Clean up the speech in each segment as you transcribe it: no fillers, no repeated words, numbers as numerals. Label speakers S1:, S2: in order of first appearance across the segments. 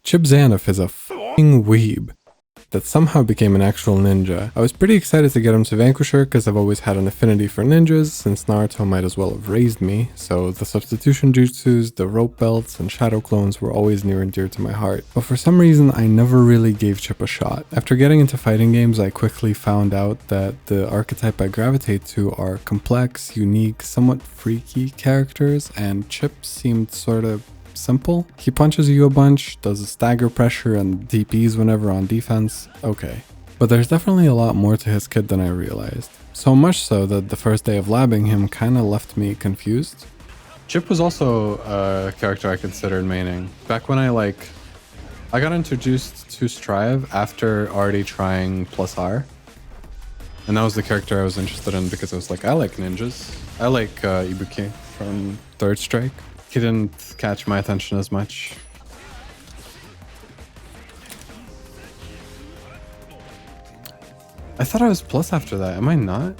S1: Chipp Zanuff is a f***ing weeb that somehow became an actual ninja. I was pretty excited to get him to Vanquisher because I've always had an affinity for ninjas, since Naruto might as well have raised me, so the substitution jutsus, the rope belts, and shadow clones were always near and dear to my heart. But for some reason, I never really gave Chipp a shot. After getting into fighting games, I quickly found out that the archetype I gravitate to are complex, unique, somewhat freaky characters, and Chipp seemed sorta simple. He punches you a bunch, does a stagger pressure, and DPs whenever on defense. Okay. But there's definitely a lot more to his kid than I realized. So much so that the first day of labbing him kinda left me confused. Chipp was also a character I considered maining. Back when I got introduced to Strive after already trying plus R. And that was the character I was interested in because I was like, I like ninjas. I like Ibuki from Third Strike. He didn't catch my attention as much. I thought I was plus after that, am I not?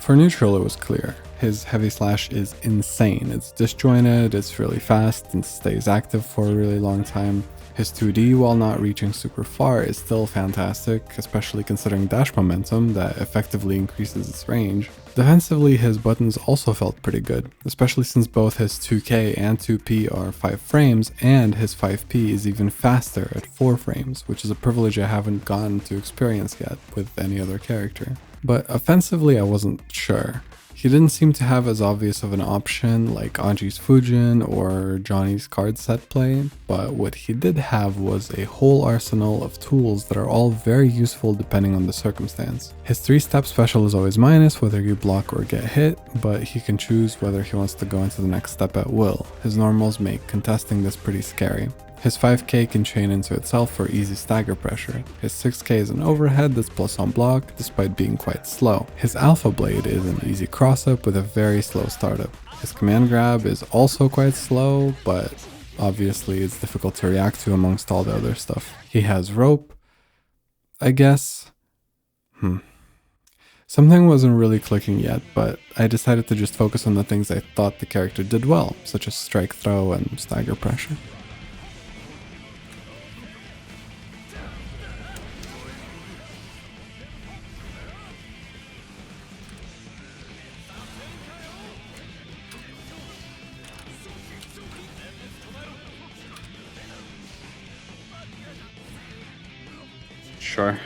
S1: For neutral it was clear. His heavy slash is insane. It's disjointed, it's really fast, and stays active for a really long time. His 2D, while not reaching super far, is still fantastic, especially considering dash momentum that effectively increases its range. Defensively, his buttons also felt pretty good, especially since both his 2K and 2P are 5 frames, and his 5P is even faster at 4 frames, which is a privilege I haven't gotten to experience yet with any other character. But offensively, I wasn't sure. He didn't seem to have as obvious of an option like Anji's Fujin or Johnny's card set play, but what he did have was a whole arsenal of tools that are all very useful depending on the circumstance. His 3-step special is always minus whether you block or get hit, but he can choose whether he wants to go into the next step at will. His normals make contesting this pretty scary. His 5K can chain into itself for easy stagger pressure. His 6K is an overhead that's plus on block, despite being quite slow. His Alpha Blade is an easy cross-up with a very slow startup. His command grab is also quite slow, but obviously it's difficult to react to amongst all the other stuff. He has rope, I guess. Something wasn't really clicking yet, but I decided to just focus on the things I thought the character did well, such as strike throw and stagger pressure. Sure.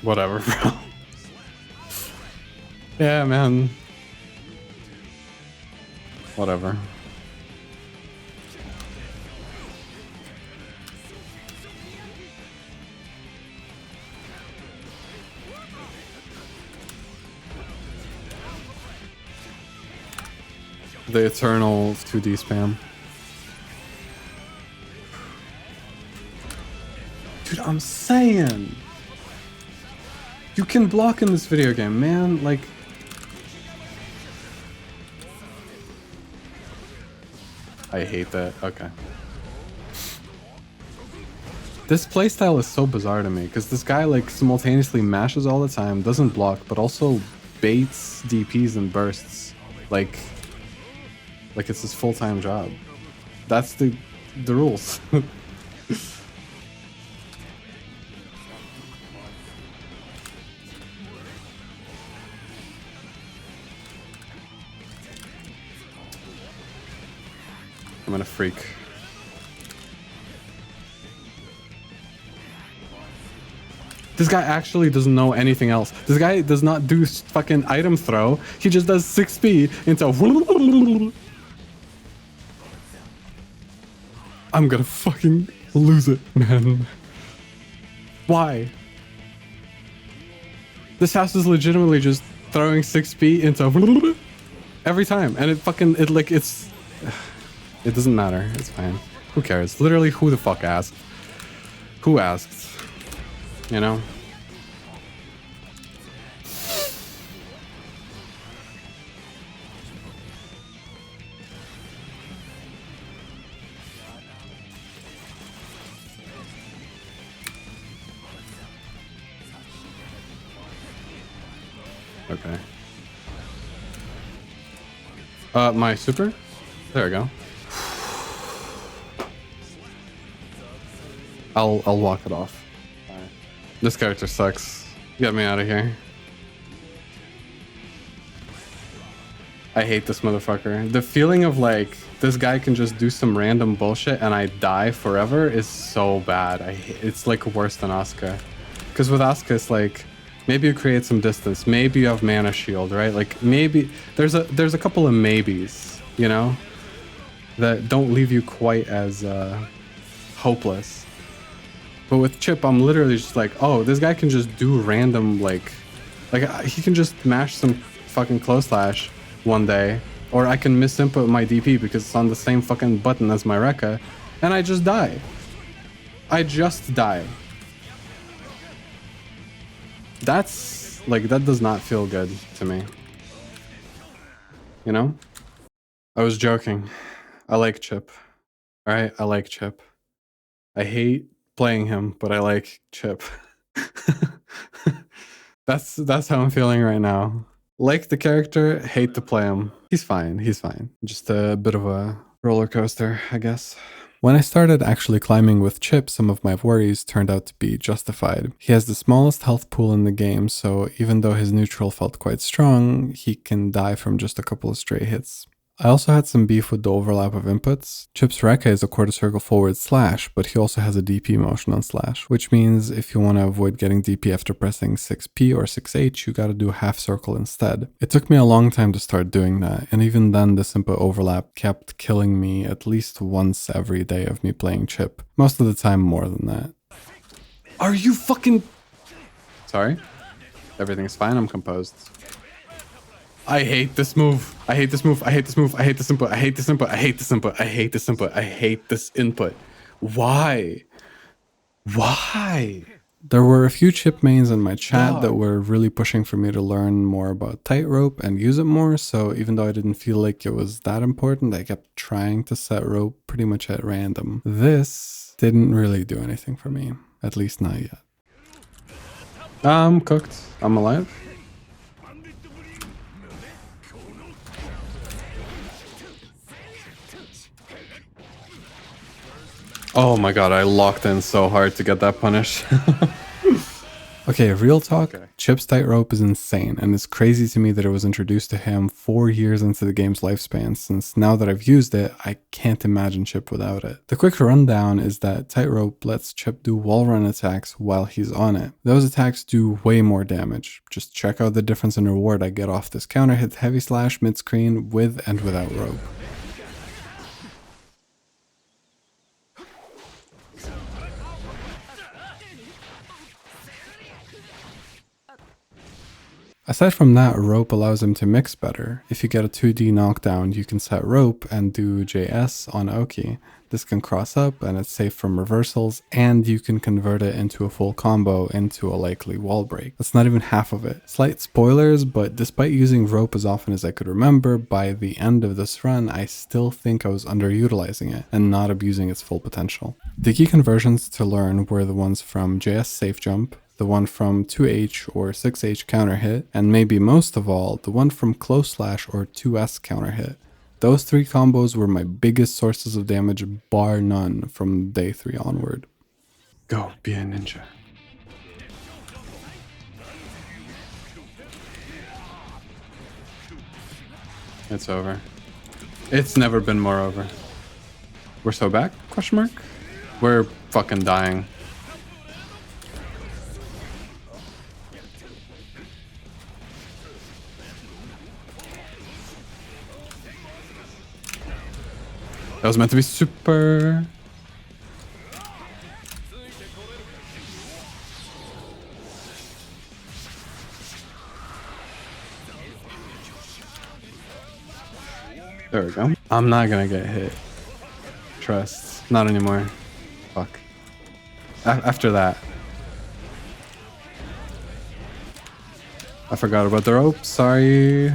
S1: Whatever, bro. Yeah, man. Whatever. The eternal 2D spam. Dude, I'm saying! You can block in this video game, man. Like... I hate that. Okay. This playstyle is so bizarre to me, because this guy like simultaneously mashes all the time, doesn't block, but also baits DPs and bursts. Like it's his full-time job. That's the rules. I'm gonna freak. This guy actually doesn't know anything else. This guy does not do fucking item throw. He just does 6 speed into... I'm gonna fucking lose it, man. Why? This house is legitimately just throwing 6p into every time, and it doesn't matter. It's fine. Who cares? Literally, who the fuck asked? Who asked? You know? Okay. My super? There we go. I'll walk it off. Right. This character sucks. Get me out of here. I hate this motherfucker. The feeling of like this guy can just do some random bullshit and I die forever is so bad. It's like worse than Asuka. Because with Asuka, it's like maybe you create some distance, maybe you have mana shield, right? Like maybe there's a couple of maybes, you know, that don't leave you quite as hopeless. But with Chipp, I'm literally just like, oh, this guy can just do random like he can just mash some fucking close slash one day, or I can misinput my DP because it's on the same fucking button as my Rekka, and I just die. I just die. That's like, that does not feel good to me. You know? I was joking. I like Chipp. Alright, I like Chipp. I hate playing him, but I like Chipp. That's how I'm feeling right now. Like the character, hate to play him. He's fine, he's fine. Just a bit of a roller coaster, I guess. When I started actually climbing with Chipp, some of my worries turned out to be justified. He has the smallest health pool in the game, so even though his neutral felt quite strong, he can die from just a couple of stray hits. I also had some beef with the overlap of inputs. Chipp's Rekka is a quarter circle forward slash, but he also has a DP motion on slash, which means if you want to avoid getting DP after pressing 6P or 6H, you gotta do half circle instead. It took me a long time to start doing that, and even then this input overlap kept killing me at least once every day of me playing Chipp. Most of the time more than that. Are you fucking... Sorry? Everything's fine, I'm composed. I hate this move. I hate this move. I hate this move. I hate this input. I hate this input. I hate this input. I hate this input. I hate this input. Why? Why? There were a few Chipp mains in my chat that were really pushing for me to learn more about tightrope and use it more, so even though I didn't feel like it was that important, I kept trying to set rope pretty much at random. This didn't really do anything for me, at least not yet. I'm cooked. I'm alive. Oh my god, I locked in so hard to get that punish. Okay, real talk, okay. Chipp's tightrope is insane, and it's crazy to me that it was introduced to him 4 years into the game's lifespan, since now that I've used it, I can't imagine Chipp without it. The quick rundown is that tightrope lets Chipp do wall run attacks while he's on it. Those attacks do way more damage. Just check out the difference in reward I get off this counter hit heavy slash mid-screen with and without rope. Aside from that, rope allows him to mix better. If you get a 2D knockdown, you can set rope and do JS on Oki. This can cross up and it's safe from reversals, and you can convert it into a full combo into a likely wall break. That's not even half of it. Slight spoilers, but despite using rope as often as I could remember, by the end of this run, I still think I was underutilizing it and not abusing its full potential. The key conversions to learn were the ones from JS safe jump, the one from 2H or 6H counter hit, and maybe most of all, the one from close slash or 2S counter hit. Those 3 combos were my biggest sources of damage bar none from day 3 onward. Go, be a ninja. It's over. It's never been more over. We're so back? Question mark? We're fucking dying. That was meant to be super. There we go. I'm not gonna get hit. Trust. Not anymore. Fuck. After that. I forgot about the rope. Sorry.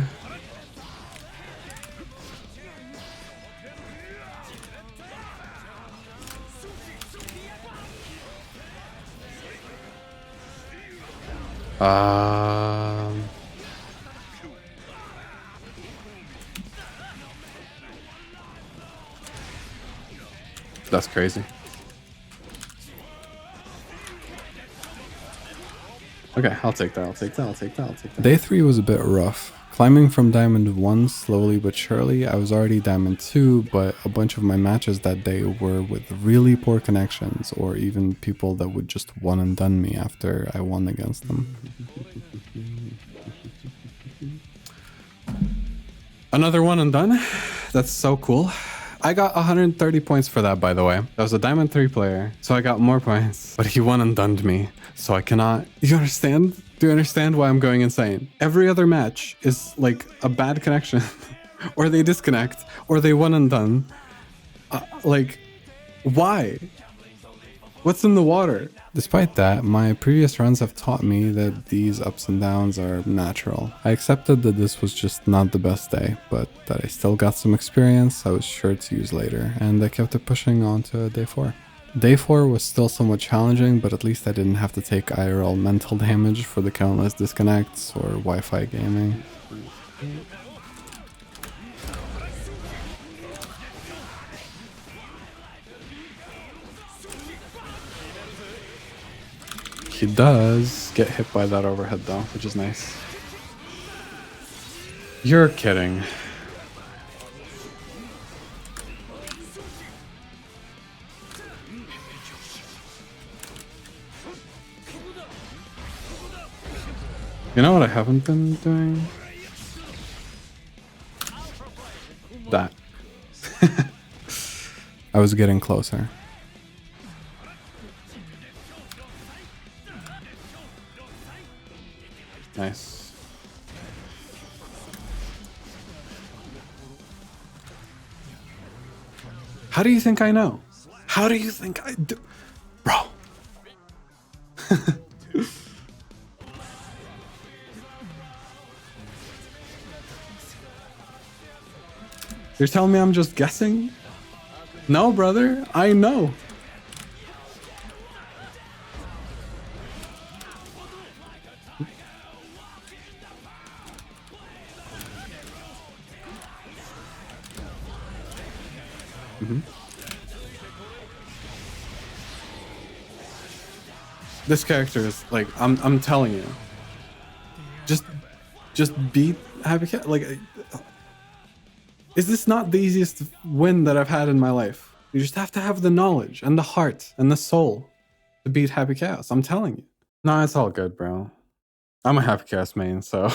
S1: That's crazy. Okay, I'll take that, I'll take that, I'll take that, I'll take that. Day 3 was a bit rough. Climbing from Diamond 1 slowly but surely. I was already Diamond 2, but a bunch of my matches that day were with really poor connections, or even people that would just one and done me after I won against them. Another one and done? That's so cool. I got 130 points for that, by the way. That was a Diamond 3 player, so I got more points. But he one and done me, so I cannot... You understand? Do you understand why I'm going insane? Every other match is like a bad connection, or they disconnect, or they one and done. Like, why? What's in the water? Despite that, my previous runs have taught me that these ups and downs are natural. I accepted that this was just not the best day, but that I still got some experience I was sure to use later, and I kept it pushing on to day 4. Day 4 was still somewhat challenging, but at least I didn't have to take IRL mental damage for the countless disconnects or Wi-Fi gaming. He does get hit by that overhead though, which is nice. You're kidding. You know what I haven't been doing? That. I was getting closer. Nice. How do you think I know? How do you think I do? Bro. You're telling me I'm just guessing? No, brother. I know. This character is like, I'm telling you. Just beat Happy Cat. Like, is this not the easiest win that I've had in my life? You just have to have the knowledge and the heart and the soul to beat Happy Chaos. I'm telling you. Nah, it's all good, bro. I'm a Happy Chaos main, so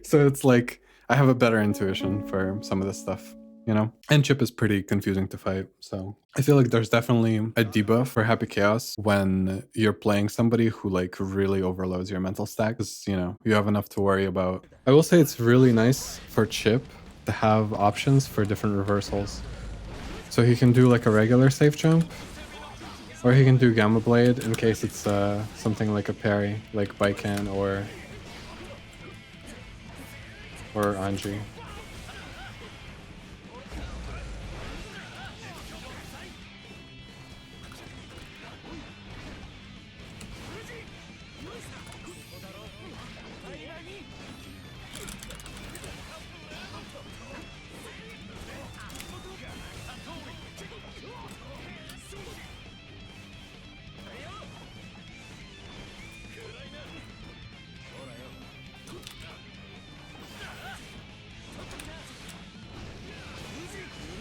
S1: so it's like I have a better intuition for some of this stuff, you know? And Chipp is pretty confusing to fight, so I feel like there's definitely a debuff for Happy Chaos when you're playing somebody who like really overloads your mental stack, because, you know, you have enough to worry about. I will say it's really nice for Chipp to have options for different reversals. So he can do like a regular safe jump, or he can do Gamma Blade in case it's something like a parry, like Baiken or Anji.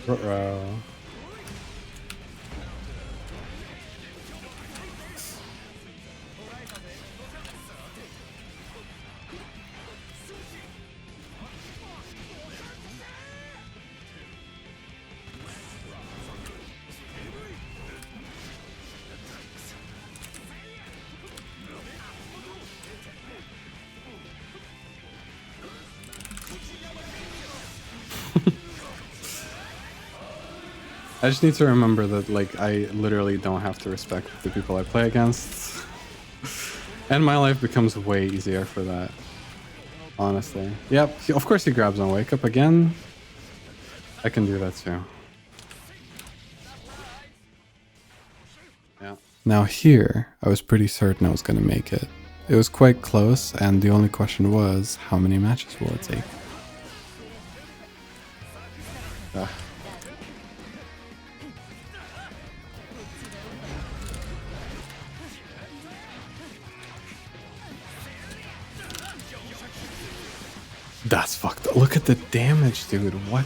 S1: Ruh-roh. I just need to remember that, like, I literally don't have to respect the people I play against. And my life becomes way easier for that. Honestly. Yep, of course he grabs on Wake Up again. I can do that too. Yeah. Now here, I was pretty certain I was gonna make it. It was quite close, and the only question was, how many matches will it take? That's fucked up. Look at the damage, dude. What?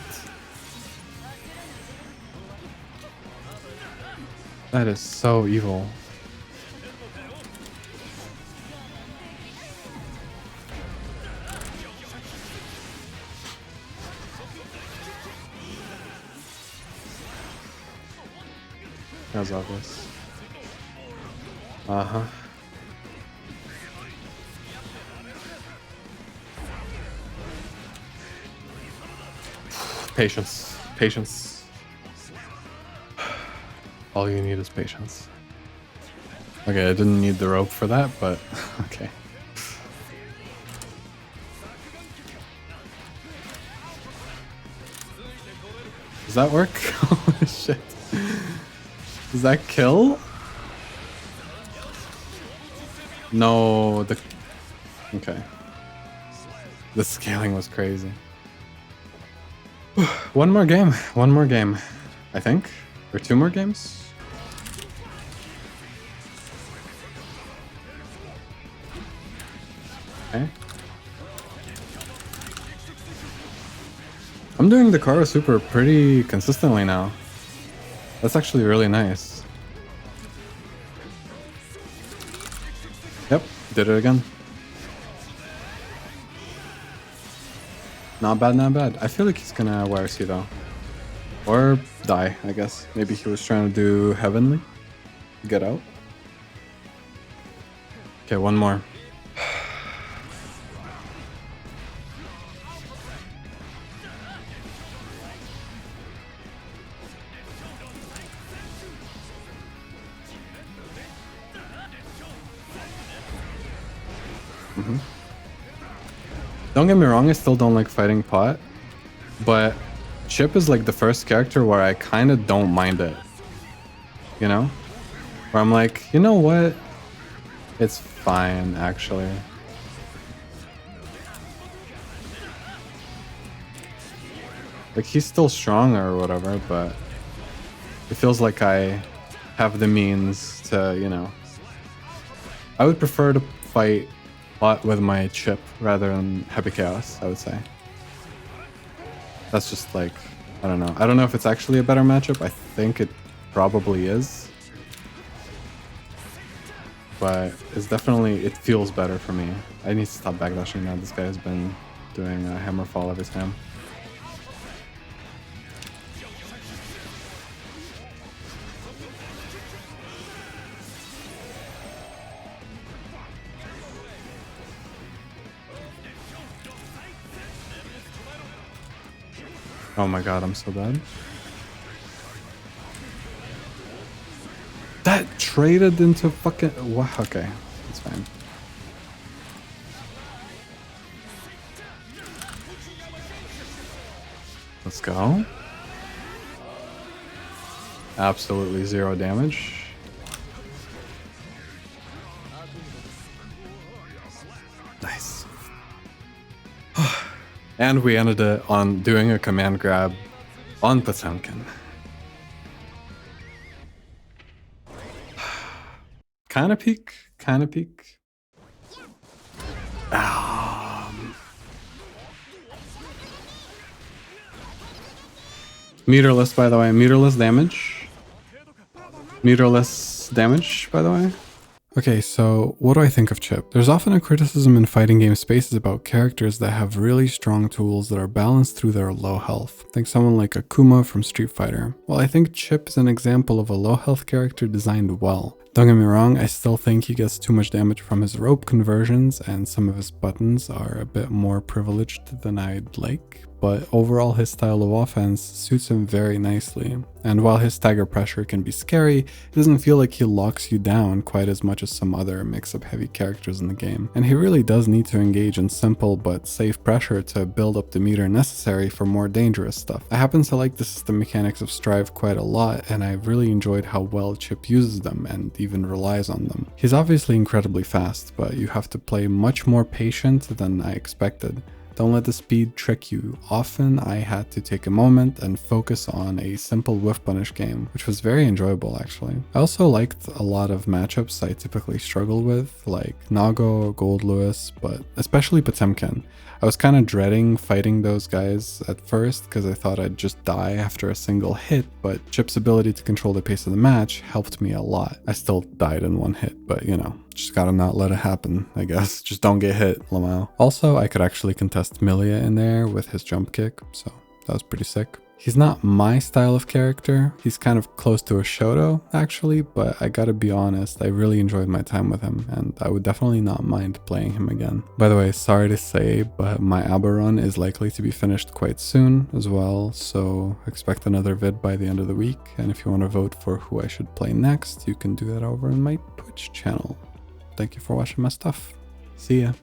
S1: That is so evil. That's obvious. Uh-huh. Patience. Patience. All you need is patience. Okay, I didn't need the rope for that, but okay. Does that work? Holy shit. Does that kill? No, the... Okay. The scaling was crazy. One more game. One more game. I think. Or two more games? Okay. I'm doing the Kara Super pretty consistently now. That's actually really nice. Yep, did it again. Not bad, not bad. I feel like he's gonna YRC though. Or die, I guess. Maybe he was trying to do Heavenly. Get out. Okay, one more. Don't get me wrong, I still don't like fighting Pot, but Chipp is like the first character where I kind of don't mind it. You know? Where I'm like, you know what? It's fine, actually. Like, he's still strong or whatever, but it feels like I have the means to, you know... I would prefer to fight Pot with my Chipp rather than Happy Chaos, I would say. That's just like, I don't know. I don't know if it's actually a better matchup. I think it probably is. But it's definitely, it feels better for me. I need to stop backdashing now. This guy has been doing a hammer fall every time. Oh my god, I'm so bad. That traded into fucking... Wow, okay, that's fine. Let's go. Absolutely zero damage. Nice. And we ended it on doing a command grab on Potemkin. Kinda peak, kinda peak. Meterless, by the way. Meterless damage. Meterless damage, by the way. Okay, so what do I think of Chipp? There's often a criticism in fighting game spaces about characters that have really strong tools that are balanced through their low health. Think someone like Akuma from Street Fighter. Well, I think Chipp is an example of a low health character designed well. Don't get me wrong, I still think he gets too much damage from his rope conversions and some of his buttons are a bit more privileged than I'd like, but overall his style of offense suits him very nicely. And while his stagger pressure can be scary, it doesn't feel like he locks you down quite as much as some other mix-up heavy characters in the game. And he really does need to engage in simple but safe pressure to build up the meter necessary for more dangerous stuff. I happen to like the system mechanics of Strive quite a lot, and I've really enjoyed how well Chipp uses them and even relies on them. He's obviously incredibly fast, but you have to play much more patient than I expected. Don't let the speed trick you. Often I had to take a moment and focus on a simple whiff punish game, which was very enjoyable actually. I also liked a lot of matchups I typically struggle with, like Nago, Gold Lewis, but especially Potemkin. I was kind of dreading fighting those guys at first because I thought I'd just die after a single hit, but Chipp's ability to control the pace of the match helped me a lot. I still died in one hit, but you know, just gotta not let it happen, I guess. Just don't get hit, Lamau. Also, I could actually contest Milia in there with his jump kick, so that was pretty sick. He's not my style of character. He's kind of close to a Shoto, actually, but I gotta be honest, I really enjoyed my time with him, and I would definitely not mind playing him again. By the way, sorry to say, but my Abba run is likely to be finished quite soon as well, so expect another vid by the end of the week, and if you want to vote for who I should play next, you can do that over on my Twitch channel. Thank you for watching my stuff. See ya.